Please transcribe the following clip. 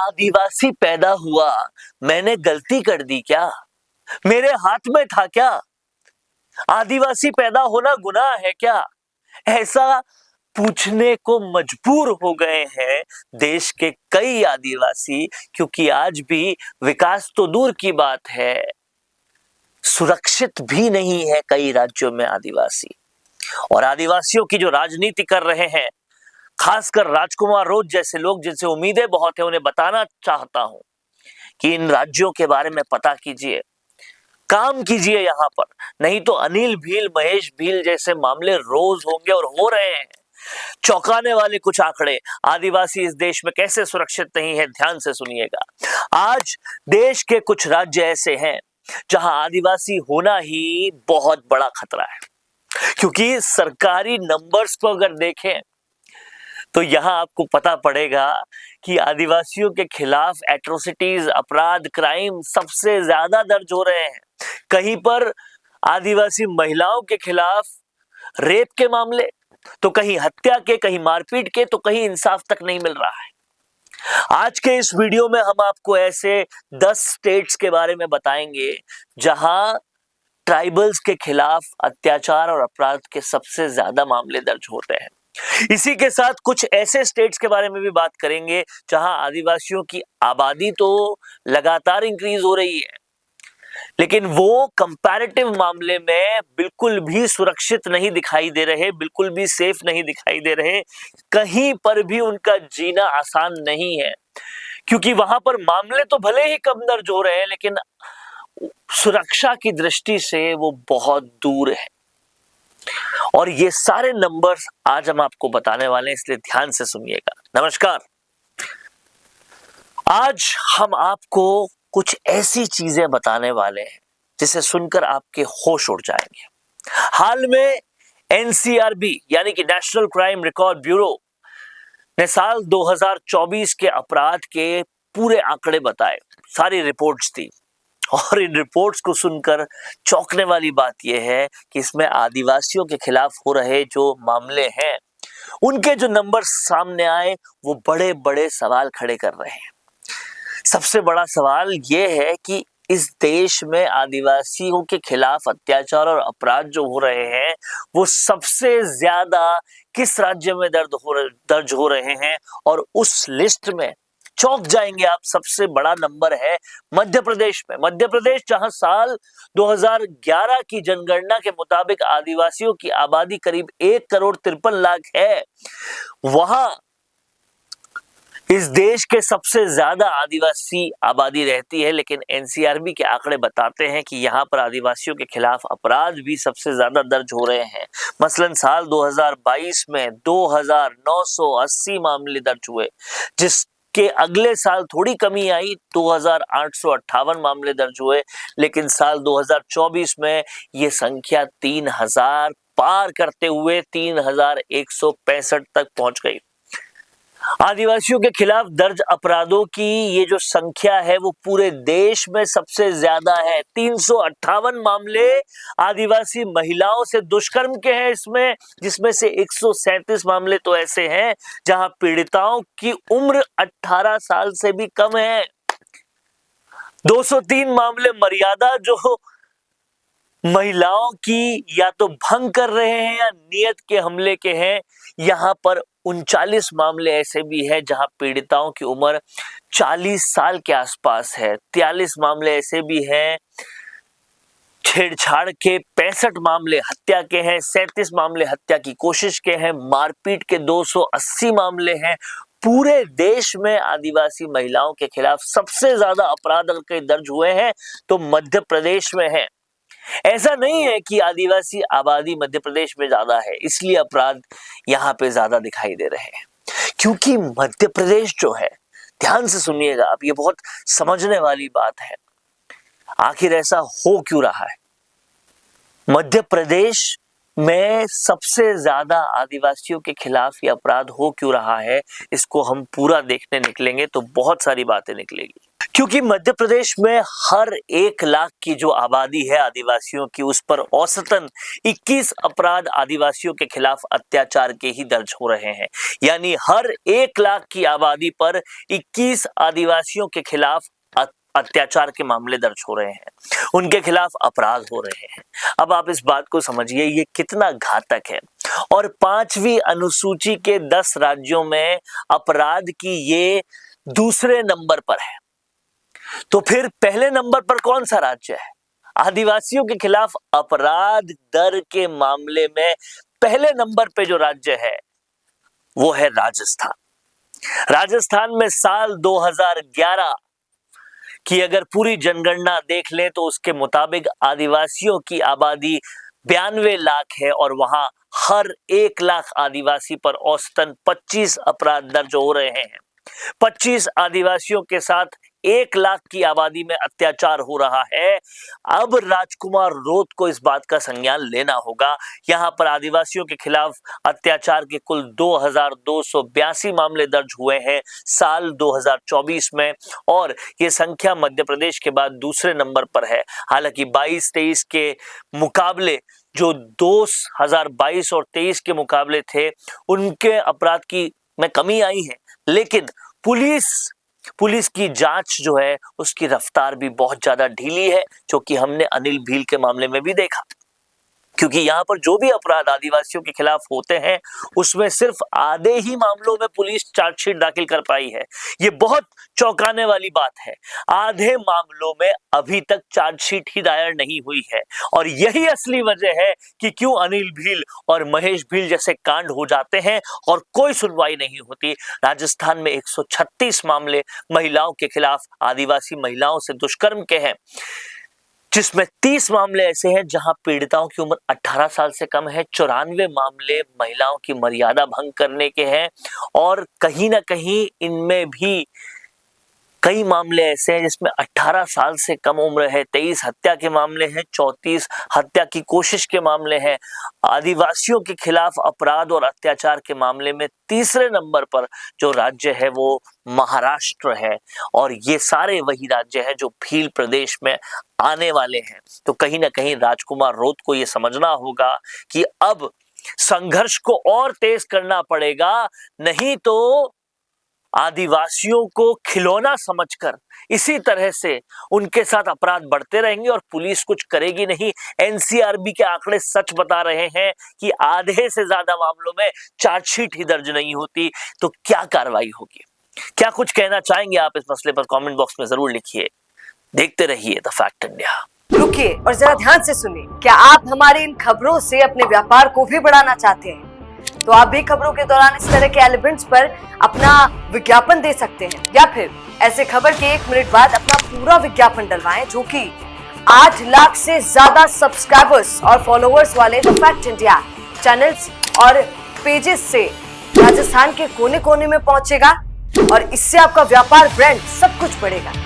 आदिवासी पैदा हुआ, मैंने गलती कर दी क्या? मेरे हाथ में था क्या? आदिवासी पैदा होना गुनाह है क्या? ऐसा पूछने को मजबूर हो गए हैं देश के कई आदिवासी, क्योंकि आज भी विकास तो दूर की बात है, सुरक्षित भी नहीं है कई राज्यों में आदिवासी। और आदिवासियों की जो राजनीति कर रहे हैं, खासकर राजकुमार रोज जैसे लोग जिनसे उम्मीदें बहुत है, उन्हें बताना चाहता हूं कि इन राज्यों के बारे में पता कीजिए, काम कीजिए यहां पर, नहीं तो अनिल भील, महेश भील जैसे मामले रोज होंगे और हो रहे हैं। चौंकाने वाले कुछ आंकड़े, आदिवासी इस देश में कैसे सुरक्षित नहीं है, ध्यान से सुनिएगा। आज देश के कुछ राज्य ऐसे हैं जहां आदिवासी होना ही बहुत बड़ा खतरा है, क्योंकि सरकारी नंबर्स को अगर देखें तो यहां आपको पता पड़ेगा कि आदिवासियों के खिलाफ एट्रोसिटीज, अपराध, क्राइम सबसे ज्यादा दर्ज हो रहे हैं। कहीं पर आदिवासी महिलाओं के खिलाफ रेप के मामले, तो कहीं हत्या के, कहीं मारपीट के, तो कहीं इंसाफ तक नहीं मिल रहा है। आज के इस वीडियो में हम आपको ऐसे 10 स्टेट्स के बारे में बताएंगे जहां ट्राइबल्स के खिलाफ अत्याचार और अपराध के सबसे ज्यादा मामले दर्ज होते हैं। इसी के साथ कुछ ऐसे स्टेट्स के बारे में भी बात करेंगे जहां आदिवासियों की आबादी तो लगातार इंक्रीज हो रही है, लेकिन वो कंपैरेटिव मामले में बिल्कुल भी सुरक्षित नहीं दिखाई दे रहे, बिल्कुल भी सेफ नहीं दिखाई दे रहे, कहीं पर भी उनका जीना आसान नहीं है, क्योंकि वहां पर मामले तो भले ही कम दर्ज हो रहे हैं, लेकिन सुरक्षा की दृष्टि से वो बहुत दूर है। और ये सारे नंबर्स आज हम आपको बताने वाले हैं, इसलिए ध्यान से सुनिएगा। नमस्कार, आज हम आपको कुछ ऐसी चीजें बताने वाले हैं जिसे सुनकर आपके होश उड़ जाएंगे। हाल में एनसीआरबी यानी कि नेशनल क्राइम रिकॉर्ड ब्यूरो ने साल 2024 के अपराध के पूरे आंकड़े बताए, सारी रिपोर्ट्स दी, और इन रिपोर्ट्स को सुनकर चौंकने वाली बात यह है कि इसमें आदिवासियों के खिलाफ हो रहे जो मामले हैं, उनके जो नंबर सामने आए वो बड़े बड़े सवाल खड़े कर रहे हैं। सबसे बड़ा सवाल यह है कि इस देश में आदिवासियों के खिलाफ अत्याचार और अपराध जो हो रहे हैं वो सबसे ज्यादा किस राज्य में दर्ज हो रहे हैं, और उस लिस्ट में चौंक जाएंगे आप, सबसे बड़ा नंबर है मध्य प्रदेश में। मध्य प्रदेश जहां साल 2011 की जनगणना के मुताबिक आदिवासियों की आबादी करीब 1,53,00,000 है, वहां इस देश के सबसे ज्यादा आदिवासी आबादी रहती है, लेकिन एनसीआरबी के आंकड़े बताते हैं कि यहां पर आदिवासियों के खिलाफ अपराध भी सबसे ज्यादा दर्ज हो रहे हैं। मसलन साल 2022 में 2,980 मामले दर्ज हुए, जिसके अगले साल थोड़ी कमी आई, 2,858 मामले दर्ज हुए, लेकिन साल 2024 में ये संख्या 3,000 पार करते हुए 3,165 तक पहुंच गई। आदिवासियों के खिलाफ दर्ज अपराधों की ये जो संख्या है वो पूरे देश में सबसे ज्यादा है। 358 मामले आदिवासी महिलाओं से दुष्कर्म के हैं इसमें, जिसमें से 137 मामले तो ऐसे हैं जहां पीड़िताओं की उम्र 18 साल से भी कम है। 203 मामले मर्यादा जो महिलाओं की या तो भंग कर रहे हैं या नियत के हमले के हैं। यहां पर 39 मामले ऐसे भी हैं जहां पीड़िताओं की उम्र 40 साल के आसपास है। 43 मामले ऐसे भी हैं छेड़छाड़ के, 65 मामले हत्या के हैं, 37 मामले हत्या की कोशिश के हैं, मारपीट के 280 मामले हैं। पूरे देश में आदिवासी महिलाओं के खिलाफ सबसे ज्यादा अपराध अगर दर्ज हुए हैं तो मध्य प्रदेश में है। ऐसा नहीं है कि आदिवासी आबादी मध्य प्रदेश में ज्यादा है इसलिए अपराध यहां पे ज्यादा दिखाई दे रहे हैं, क्योंकि मध्य प्रदेश जो है, ध्यान से सुनिएगा आप, ये बहुत समझने वाली बात है। आखिर ऐसा हो क्यों रहा है? मध्य प्रदेश में सबसे ज्यादा आदिवासियों के खिलाफ ये अपराध हो क्यों रहा है, इसको हम पूरा देखने निकलेंगे तो बहुत सारी बातें निकलेगी। क्योंकि मध्य प्रदेश में हर 1 लाख की जो आबादी है आदिवासियों की, उस पर औसतन 21 अपराध आदिवासियों के खिलाफ अत्याचार के ही दर्ज हो रहे हैं। यानी हर 1 लाख की आबादी पर 21 आदिवासियों के खिलाफ अत्याचार के मामले दर्ज हो रहे हैं, उनके खिलाफ अपराध हो रहे हैं। अब आप इस बात को समझिए ये कितना घातक है। और 5वीं अनुसूची के 10 राज्यों में अपराध की ये दूसरे नंबर पर है। तो फिर पहले नंबर पर कौन सा राज्य है? आदिवासियों के खिलाफ अपराध दर के मामले में पहले नंबर पे जो राज्य है वो है राजस्थान। राजस्थान में साल 2011 कि अगर पूरी जनगणना देख लें तो उसके मुताबिक आदिवासियों की आबादी 92 लाख है और वहां हर 1 लाख आदिवासी पर औसतन 25 अपराध दर्ज हो रहे हैं। 25 आदिवासियों के साथ 1 लाख की आबादी में अत्याचार हो रहा है। अब राजकुमार रोत को इस बात का संज्ञान लेना होगा। यहां पर आदिवासियों के खिलाफ अत्याचार के कुल 2282 मामले दर्ज हुए हैं साल 2024 में, और ये संख्या मध्य प्रदेश के बाद दूसरे नंबर पर है। हालांकि 22-23 के मुकाबले जो 2022 और 23 के मुकाबले थे उनके अपराध की में कमी आई है, लेकिन पुलिस की जांच जो है उसकी रफ्तार भी बहुत ज्यादा ढीली है, जो कि हमने अनिल भील के मामले में भी देखा। क्योंकि यहाँ पर जो भी अपराध आदिवासियों के खिलाफ होते हैं उसमें सिर्फ आधे ही मामलों में पुलिस चार्जशीट दाखिल कर पाई है। ये बहुत चौंकाने वाली बात है। आधे मामलों में अभी तक चार्जशीट ही दायर नहीं हुई है, और यही असली वजह है कि क्यों अनिल भील और महेश भील जैसे कांड हो जाते हैं और कोई सुनवाई नहीं होती। राजस्थान में 136 मामले महिलाओं के खिलाफ, आदिवासी महिलाओं से दुष्कर्म के हैं, जिसमें 30 मामले ऐसे हैं जहां पीड़िताओं की उम्र 18 साल से कम है। 94 मामले महिलाओं की मर्यादा भंग करने के हैं, और कहीं ना कहीं इनमें भी कई मामले ऐसे हैं जिसमें 18 साल से कम उम्र है। 23 हत्या के मामले हैं, 34 हत्या की कोशिश के मामले हैं। आदिवासियों के खिलाफ अपराध और अत्याचार के मामले में तीसरे नंबर पर जो राज्य है वो महाराष्ट्र है, और ये सारे वही राज्य हैं जो भील प्रदेश में आने वाले हैं। तो कहीं ना कहीं राजकुमार रोत को ये समझना होगा कि अब संघर्ष को और तेज करना पड़ेगा, नहीं तो आदिवासियों को खिलौना समझकर इसी तरह से उनके साथ अपराध बढ़ते रहेंगे और पुलिस कुछ करेगी नहीं। एनसीआरबी के आंकड़े सच बता रहे हैं कि आधे से ज्यादा मामलों में चार्जशीट ही दर्ज नहीं होती। तो क्या कार्रवाई होगी? क्या कुछ कहना चाहेंगे आप इस मसले पर? कमेंट बॉक्स में जरूर लिखिए। देखते रहिए द फैक्ट इंडिया। रुकिए और जरा ध्यान से सुनिए। क्या आप हमारी इन खबरों से अपने व्यापार को भी बढ़ाना चाहते हैं? तो आप भी खबरों के दौरान इस तरह के एलिमेंट्स पर अपना विज्ञापन दे सकते हैं, या फिर ऐसे खबर के 1 मिनट बाद अपना पूरा विज्ञापन डलवाएं, जो कि 8 लाख से ज्यादा सब्सक्राइबर्स और फॉलोअर्स वाले द फैक्ट इंडिया चैनल्स और पेजेस से राजस्थान के कोने कोने में पहुंचेगा, और इससे आपका व्यापार, ब्रांड सब कुछ बढ़ेगा।